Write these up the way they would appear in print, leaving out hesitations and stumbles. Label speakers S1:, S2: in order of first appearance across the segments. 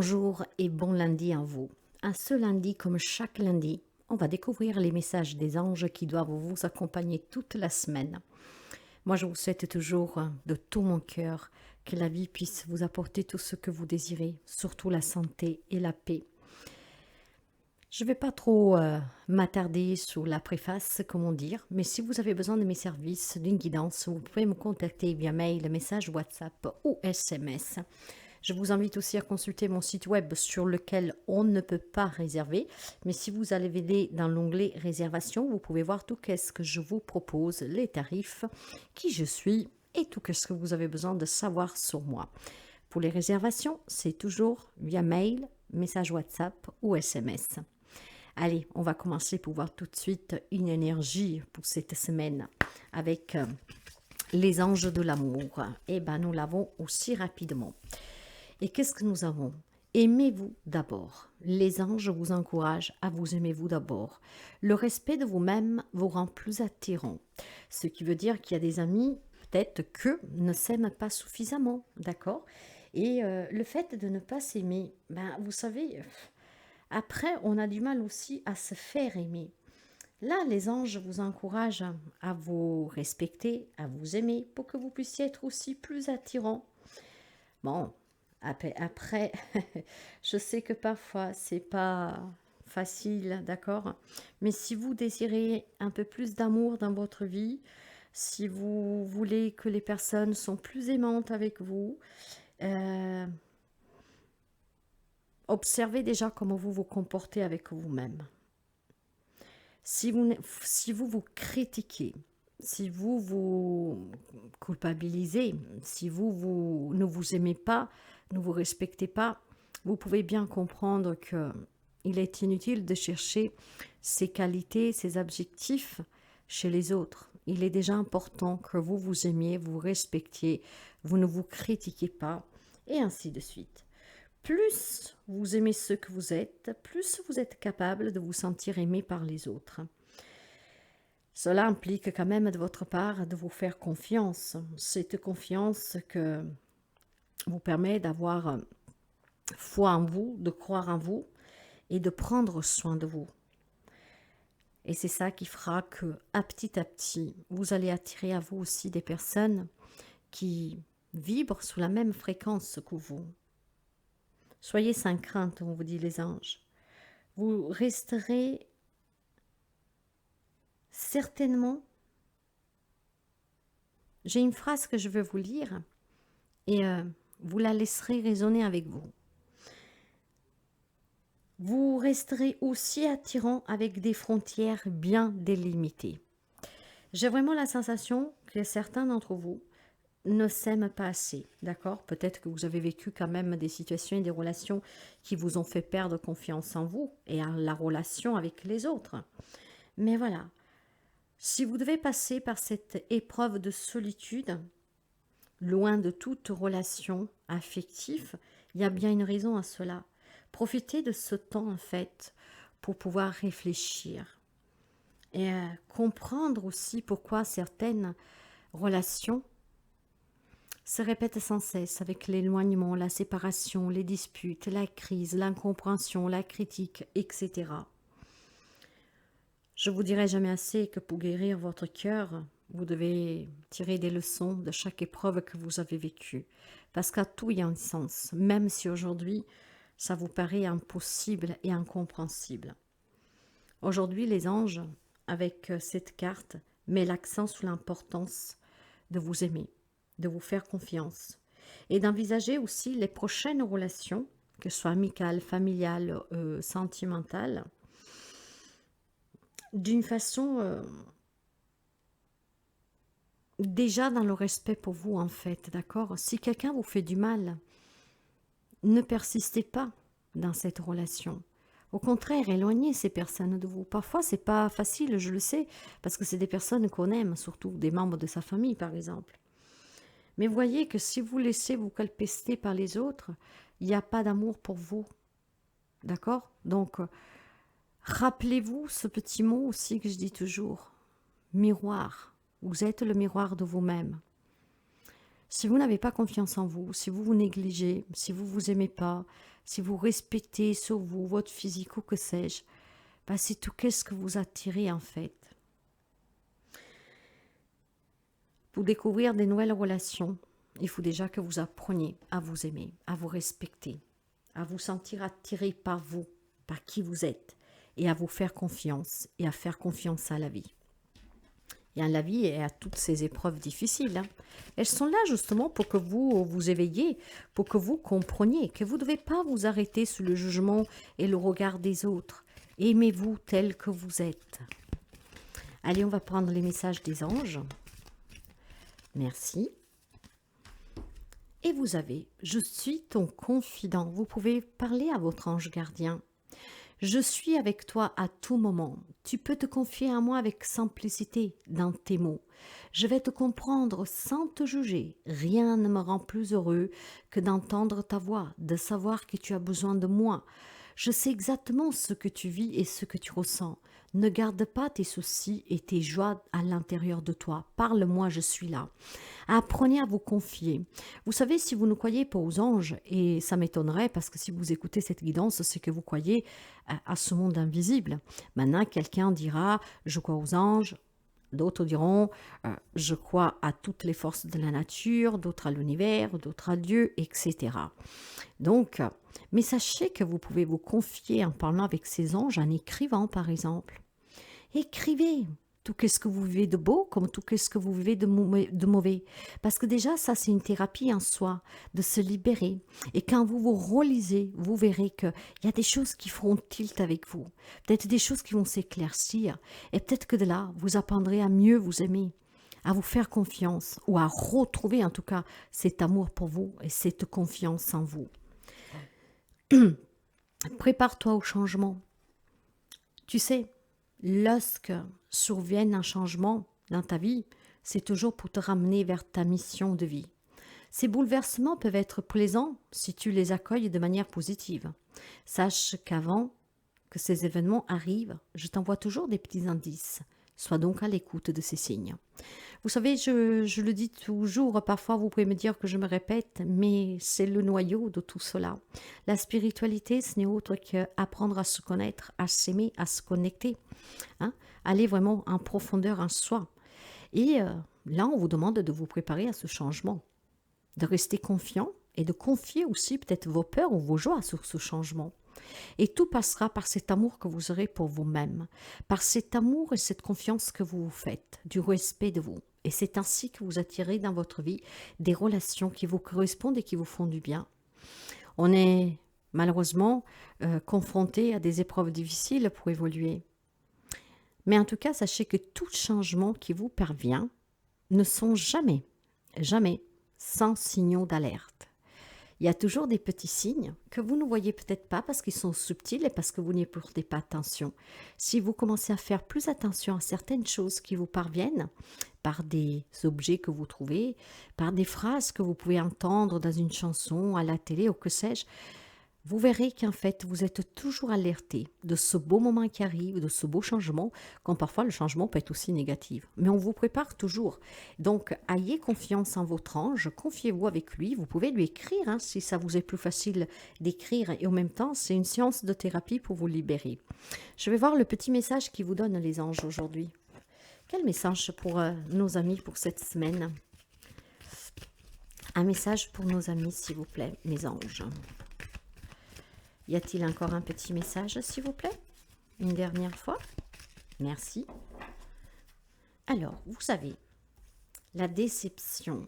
S1: Bonjour et bon lundi à vous. Ce lundi, comme chaque lundi, on va découvrir les messages des anges qui doivent vous accompagner toute la semaine. Moi, je vous souhaite toujours de tout mon cœur que la vie puisse vous apporter tout ce que vous désirez, surtout la santé et la paix. Je ne vais pas trop m'attarder sur la préface, comment dire, mais si vous avez besoin de mes services, d'une guidance, vous pouvez me contacter via mail, message WhatsApp ou SMS. Je vous invite aussi à consulter mon site web sur lequel on ne peut pas réserver. Mais si vous allez dans l'onglet réservation, vous pouvez voir tout ce que je vous propose, les tarifs, qui je suis et tout ce que vous avez besoin de savoir sur moi. Pour les réservations, c'est toujours via mail, message WhatsApp ou SMS. Allez, on va commencer pour voir tout de suite une énergie pour cette semaine avec les anges de l'amour. Eh bien, nous l'avons aussi rapidement. Et qu'est-ce que nous avons? Aimez-vous d'abord. Les anges vous encouragent à vous aimer vous d'abord. Le respect de vous-même vous rend plus attirant. Ce qui veut dire qu'il y a des amis, peut-être que ne s'aiment pas suffisamment, d'accord? Et le fait de ne pas s'aimer, vous savez, après, on a du mal aussi à se faire aimer. Là, les anges vous encouragent à vous respecter, à vous aimer, pour que vous puissiez être aussi plus attirant. Bon, après, je sais que parfois, c'est pas facile, d'accord? Mais si vous désirez un peu plus d'amour dans votre vie, si vous voulez que les personnes sont plus aimantes avec vous, euh, observez déjà comment vous vous comportez avec vous-même. Si vous vous critiquez, si vous vous culpabilisez, si vous ne vous aimez pas, ne vous respectez pas, vous pouvez bien comprendre que il est inutile de chercher ces qualités, ces objectifs chez les autres. Il est déjà important que vous vous aimiez, vous respectiez, vous ne vous critiquez pas, et ainsi de suite. Plus vous aimez ce que vous êtes, plus vous êtes capable de vous sentir aimé par les autres. Cela implique quand même de votre part de vous faire confiance. Cette confiance que vous permet d'avoir foi en vous, de croire en vous et de prendre soin de vous. Et c'est ça qui fera que, à petit, vous allez attirer à vous aussi des personnes qui vibrent sous la même fréquence que vous. Soyez sans crainte, on vous dit les anges. Vous resterez certainement. J'ai une phrase que je veux vous lire et vous la laisserez résonner avec vous. Vous resterez aussi attirant avec des frontières bien délimitées. J'ai vraiment la sensation que certains d'entre vous ne s'aiment pas assez, d'accord? Peut-être que vous avez vécu quand même des situations et des relations qui vous ont fait perdre confiance en vous et en la relation avec les autres. Mais voilà, si vous devez passer par cette épreuve de solitude, loin de toute relation affective, il y a bien une raison à cela. Profitez de ce temps en fait pour pouvoir réfléchir et comprendre aussi pourquoi certaines relations se répètent sans cesse avec l'éloignement, la séparation, les disputes, la crise, l'incompréhension, la critique, etc. Je vous dirai jamais assez que pour guérir votre cœur, vous devez tirer des leçons de chaque épreuve que vous avez vécue. Parce qu'à tout il y a un sens, même si aujourd'hui, ça vous paraît impossible et incompréhensible. Aujourd'hui, les anges, avec cette carte, mettent l'accent sur l'importance de vous aimer, de vous faire confiance et d'envisager aussi les prochaines relations, que ce soit amicales, familiales, sentimentales, d'une façon déjà dans le respect pour vous en fait, d'accord? Si quelqu'un vous fait du mal, ne persistez pas dans cette relation. Au contraire, éloignez ces personnes de vous. Parfois, c'est pas facile, je le sais, parce que c'est des personnes qu'on aime, surtout des membres de sa famille, par exemple. Mais voyez que si vous laissez vous calpester par les autres, il n'y a pas d'amour pour vous. D'accord? Donc, rappelez-vous ce petit mot aussi que je dis toujours. Miroir. Vous êtes le miroir de vous-même. Si vous n'avez pas confiance en vous, si vous vous négligez, si vous vous aimez pas, si vous respectez sur vous, votre physique ou que sais-je, bah c'est tout qu'est-ce que vous attirez en fait. Pour découvrir des nouvelles relations, il faut déjà que vous appreniez à vous aimer, à vous respecter, à vous sentir attiré par vous, par qui vous êtes, et à vous faire confiance, et à faire confiance à la vie. Et à la vie et à toutes ces épreuves difficiles. Elles sont là justement pour que vous vous éveillez, pour que vous compreniez que vous ne devez pas vous arrêter sous le jugement et le regard des autres. Aimez-vous tel que vous êtes. Allez, on va prendre les messages des anges. Merci. Et vous avez, je suis ton confident. Vous pouvez parler à votre ange gardien. Je suis avec toi à tout moment. Tu peux te confier à moi avec simplicité dans tes mots. Je vais te comprendre sans te juger. Rien ne me rend plus heureux que d'entendre ta voix, de savoir que tu as besoin de moi. Je sais exactement ce que tu vis et ce que tu ressens. Ne garde pas tes soucis et tes joies à l'intérieur de toi. Parle-moi, je suis là. Apprenez à vous confier. Vous savez, si vous ne croyez pas aux anges, et ça m'étonnerait parce que si vous écoutez cette guidance, c'est que vous croyez à ce monde invisible. Maintenant, quelqu'un dira, je crois aux anges. D'autres diront, je crois à toutes les forces de la nature, d'autres à l'univers, d'autres à Dieu, etc. Donc, mais sachez que vous pouvez vous confier en parlant avec ces anges, en écrivant par exemple. Écrivez tout ce que vous vivez de beau comme tout ce que vous vivez de mauvais. Parce que déjà, ça, c'est une thérapie en soi, de se libérer. Et quand vous vous relisez, vous verrez qu'il y a des choses qui feront tilt avec vous. Peut-être des choses qui vont s'éclaircir. Et peut-être que de là, vous apprendrez à mieux vous aimer, à vous faire confiance, ou à retrouver en tout cas cet amour pour vous et cette confiance en vous. Prépare-toi au changement. Tu sais, lorsque survienne un changement dans ta vie, c'est toujours pour te ramener vers ta mission de vie. Ces bouleversements peuvent être plaisants si tu les accueilles de manière positive. Sache qu'avant que ces événements arrivent, je t'envoie toujours des petits indices. Sois donc à l'écoute de ces signes. Vous savez, je le dis toujours, parfois vous pouvez me dire que je me répète, mais c'est le noyau de tout cela. La spiritualité, ce n'est autre qu'apprendre à se connaître, à s'aimer, à se connecter, aller vraiment en profondeur en soi. Et là, on vous demande de vous préparer à ce changement, de rester confiant et de confier aussi peut-être vos peurs ou vos joies sur ce changement. Et tout passera par cet amour que vous aurez pour vous-même, par cet amour et cette confiance que vous vous faites, du respect de vous. Et c'est ainsi que vous attirez dans votre vie des relations qui vous correspondent et qui vous font du bien. On est malheureusement confronté à des épreuves difficiles pour évoluer. Mais en tout cas, sachez que tout changement qui vous parvient ne sont jamais sans signaux d'alerte. Il y a toujours des petits signes que vous ne voyez peut-être pas parce qu'ils sont subtils et parce que vous n'y portez pas attention. Si vous commencez à faire plus attention à certaines choses qui vous parviennent, par des objets que vous trouvez, par des phrases que vous pouvez entendre dans une chanson, à la télé ou que sais-je, vous verrez qu'en fait, vous êtes toujours alerté de ce beau moment qui arrive, de ce beau changement, quand parfois le changement peut être aussi négatif. Mais on vous prépare toujours. Donc, ayez confiance en votre ange, confiez-vous avec lui. Vous pouvez lui écrire si ça vous est plus facile d'écrire. Et en même temps, c'est une séance de thérapie pour vous libérer. Je vais voir le petit message qui vous donne les anges aujourd'hui. Quel message pour nos amis pour cette semaine? Un message pour nos amis, s'il vous plaît, mes anges. Y a-t-il encore un petit message, s'il vous plaît? Une dernière fois? Merci. Alors, vous savez, la déception.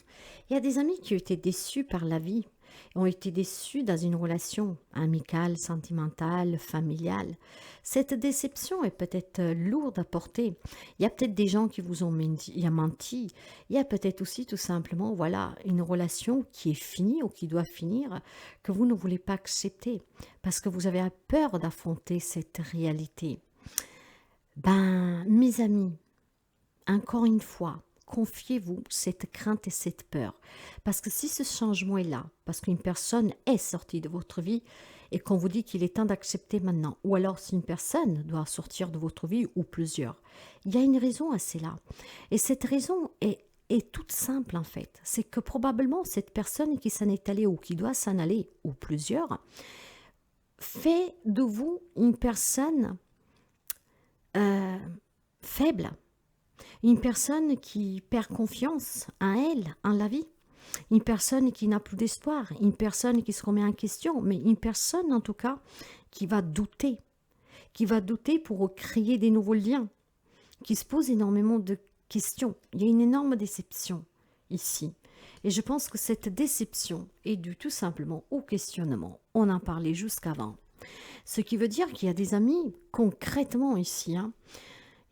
S1: Il y a des amis qui ont été déçus par la vie, ont été déçus dans une relation amicale, sentimentale, familiale. Cette déception est peut-être lourde à porter. Il y a peut-être des gens qui vous ont menti. Il y a peut-être aussi tout simplement, voilà, une relation qui est finie ou qui doit finir, que vous ne voulez pas accepter parce que vous avez peur d'affronter cette réalité. Mes amis, encore une fois, confiez-vous cette crainte et cette peur. Parce que si ce changement est là, parce qu'une personne est sortie de votre vie et qu'on vous dit qu'il est temps d'accepter maintenant, ou alors si une personne doit sortir de votre vie ou plusieurs, il y a une raison à cela. Et cette raison est est toute simple en fait. C'est que probablement cette personne qui s'en est allée ou qui doit s'en aller, ou plusieurs, fait de vous une personne faible, une personne qui perd confiance en elle, en la vie, une personne qui n'a plus d'espoir, une personne qui se remet en question, mais une personne en tout cas qui va douter pour créer des nouveaux liens, qui se pose énormément de questions. Il y a une énorme déception ici. Et je pense que cette déception est due tout simplement au questionnement. On en parlait jusqu'avant. Ce qui veut dire qu'il y a des amis, concrètement ici,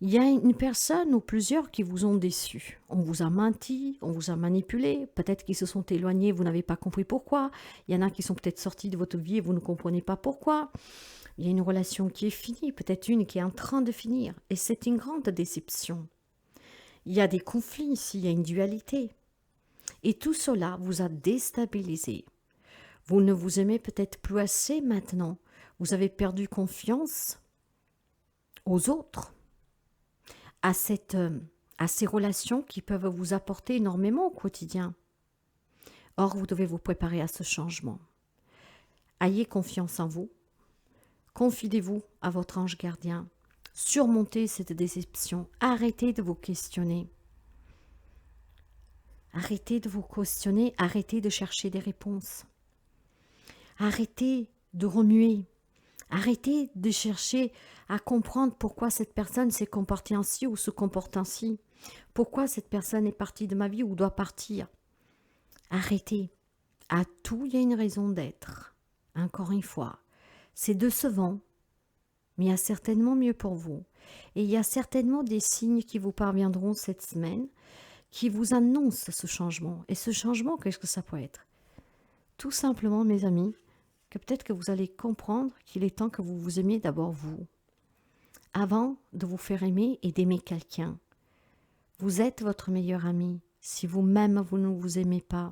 S1: il y a une personne ou plusieurs qui vous ont déçu. On vous a menti, on vous a manipulé, peut-être qu'ils se sont éloignés, vous n'avez pas compris pourquoi. Il y en a qui sont peut-être sortis de votre vie et vous ne comprenez pas pourquoi. Il y a une relation qui est finie, peut-être une qui est en train de finir. Et c'est une grande déception. Il y a des conflits ici, il y a une dualité. Et tout cela vous a déstabilisé. Vous ne vous aimez peut-être plus assez maintenant. Vous avez perdu confiance aux autres, à ces relations qui peuvent vous apporter énormément au quotidien. Or, vous devez vous préparer à ce changement. Ayez confiance en vous. Confiez-vous à votre ange gardien. Surmontez cette déception. Arrêtez de vous questionner. Arrêtez de vous questionner. Arrêtez de chercher des réponses. Arrêtez de remuer. Arrêtez de chercher à comprendre pourquoi cette personne s'est comportée ainsi ou se comporte ainsi. Pourquoi cette personne est partie de ma vie ou doit partir. Arrêtez. À tout, il y a une raison d'être. Encore une fois. C'est décevant, mais il y a certainement mieux pour vous. Et il y a certainement des signes qui vous parviendront cette semaine, qui vous annoncent ce changement. Et ce changement, qu'est-ce que ça peut être? Tout simplement, mes amis, que peut-être que vous allez comprendre qu'il est temps que vous vous aimiez d'abord vous. Avant de vous faire aimer et d'aimer quelqu'un. Vous êtes votre meilleur ami. Si vous-même, vous ne vous aimez pas,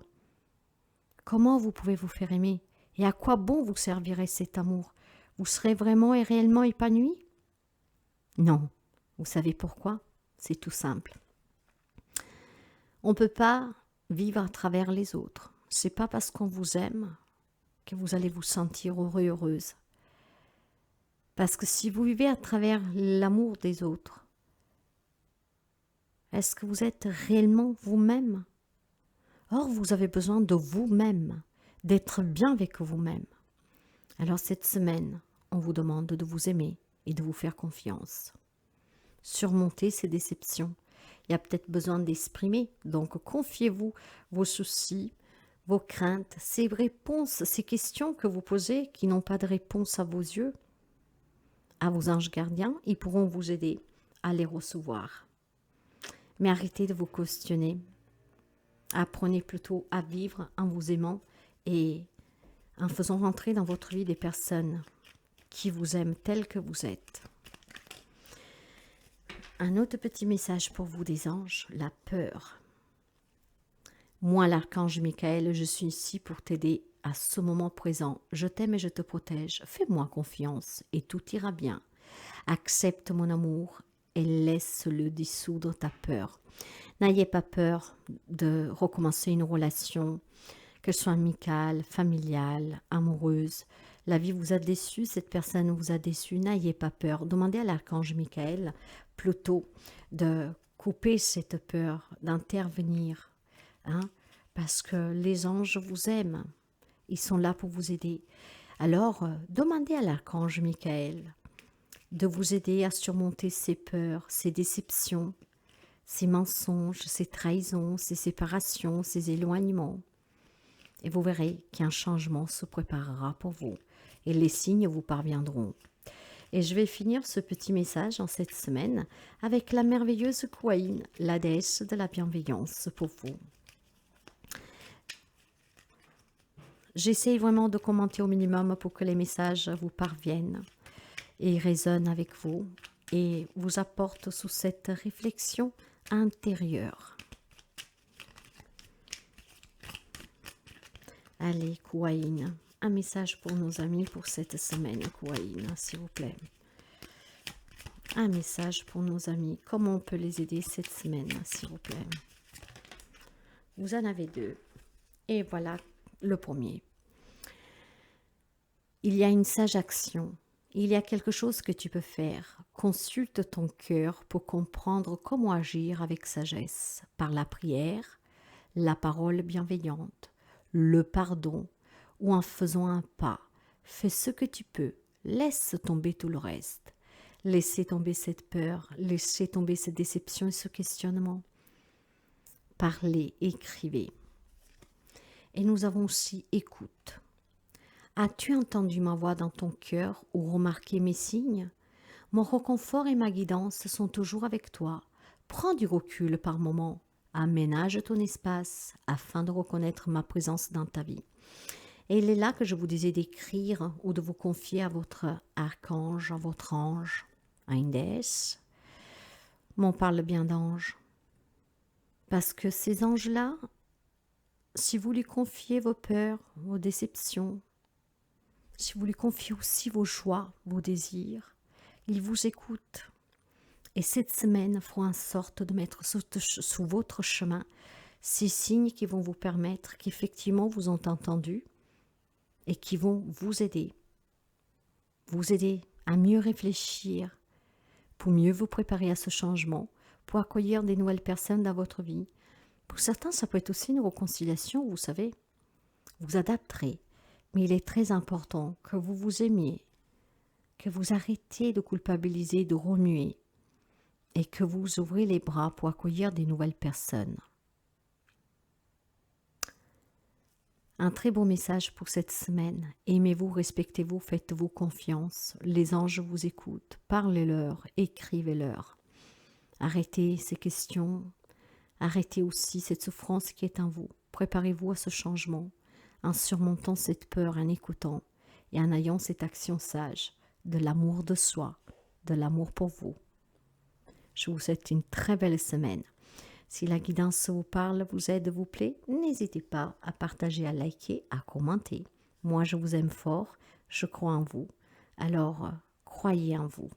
S1: comment vous pouvez vous faire aimer? Et à quoi bon vous servirait cet amour? Vous serez vraiment et réellement épanoui? Non. Vous savez pourquoi? C'est tout simple. On ne peut pas vivre à travers les autres. C'est pas parce qu'on vous aime que vous allez vous sentir heureux et heureuse. Parce que si vous vivez à travers l'amour des autres, est-ce que vous êtes réellement vous-même? Or, vous avez besoin de vous-même, d'être bien avec vous-même. Alors cette semaine, on vous demande de vous aimer et de vous faire confiance. Surmonter ces déceptions. Il y a peut-être besoin d'exprimer, donc confiez-vous vos soucis, vos craintes, ces réponses, ces questions que vous posez qui n'ont pas de réponse à vos yeux, à vos anges gardiens, ils pourront vous aider à les recevoir. Mais arrêtez de vous questionner. Apprenez plutôt à vivre en vous aimant et en faisant rentrer dans votre vie des personnes qui vous aiment tels que vous êtes. Un autre petit message pour vous des anges, la peur. Moi, l'archange Michael, je suis ici pour t'aider à ce moment présent. Je t'aime et je te protège. Fais-moi confiance et tout ira bien. Accepte mon amour et laisse-le dissoudre ta peur. N'ayez pas peur de recommencer une relation, qu'elle soit amicale, familiale, amoureuse. La vie vous a déçu, cette personne vous a déçu, n'ayez pas peur. Demandez à l'archange Michael plutôt de couper cette peur, d'intervenir. Parce que les anges vous aiment, ils sont là pour vous aider. Alors, demandez à l'archange Michael de vous aider à surmonter ces peurs, ces déceptions, ces mensonges, ces trahisons, ces séparations, ces éloignements. Et vous verrez qu'un changement se préparera pour vous et les signes vous parviendront. Et je vais finir ce petit message en cette semaine avec la merveilleuse Kuan, la déesse de la bienveillance pour vous. J'essaie vraiment de commenter au minimum pour que les messages vous parviennent et résonnent avec vous et vous apportent sous cette réflexion intérieure. Allez, Kuan, un message pour nos amis pour cette semaine, Kuan, s'il vous plaît. Un message pour nos amis. Comment on peut les aider cette semaine, s'il vous plaît? Vous en avez deux. Et voilà le premier. Il y a une sage action. Il y a quelque chose que tu peux faire. Consulte ton cœur pour comprendre comment agir avec sagesse, par la prière, la parole bienveillante, le pardon ou en faisant un pas. Fais ce que tu peux. Laisse tomber tout le reste. Laissez tomber cette peur, laissez tomber cette déception et ce questionnement. Parlez, écrivez. Et nous avons aussi écoute. As-tu entendu ma voix dans ton cœur ou remarqué mes signes? Mon réconfort et ma guidance sont toujours avec toi. Prends du recul par moments. Aménage ton espace afin de reconnaître ma présence dans ta vie. Et il est là que je vous disais d'écrire ou de vous confier à votre archange, à votre ange, à une déesse. Mais on parle bien d'anges. Parce que ces anges-là, si vous lui confiez vos peurs, vos déceptions, si vous lui confiez aussi vos joies, vos désirs, ils vous écoutent. Et cette semaine fera en sorte de mettre sous votre chemin ces signes qui vont vous permettre qu'effectivement vous ont entendu et qui vont vous aider à mieux réfléchir, pour mieux vous préparer à ce changement, pour accueillir des nouvelles personnes dans votre vie. Pour certains, ça peut être aussi une réconciliation, vous savez. Vous adapterez, mais il est très important que vous vous aimiez, que vous arrêtez de culpabiliser, de remuer, et que vous ouvrez les bras pour accueillir des nouvelles personnes. Un très beau message pour cette semaine. Aimez-vous, respectez-vous, faites-vous confiance. Les anges vous écoutent. Parlez-leur, écrivez-leur. Arrêtez ces questions. Arrêtez aussi cette souffrance qui est en vous. Préparez-vous à ce changement en surmontant cette peur, en écoutant et en ayant cette action sage de l'amour de soi, de l'amour pour vous. Je vous souhaite une très belle semaine. Si la guidance vous parle, vous aide, vous plaît, n'hésitez pas à partager, à liker, à commenter. Moi, je vous aime fort, je crois en vous. Alors, croyez en vous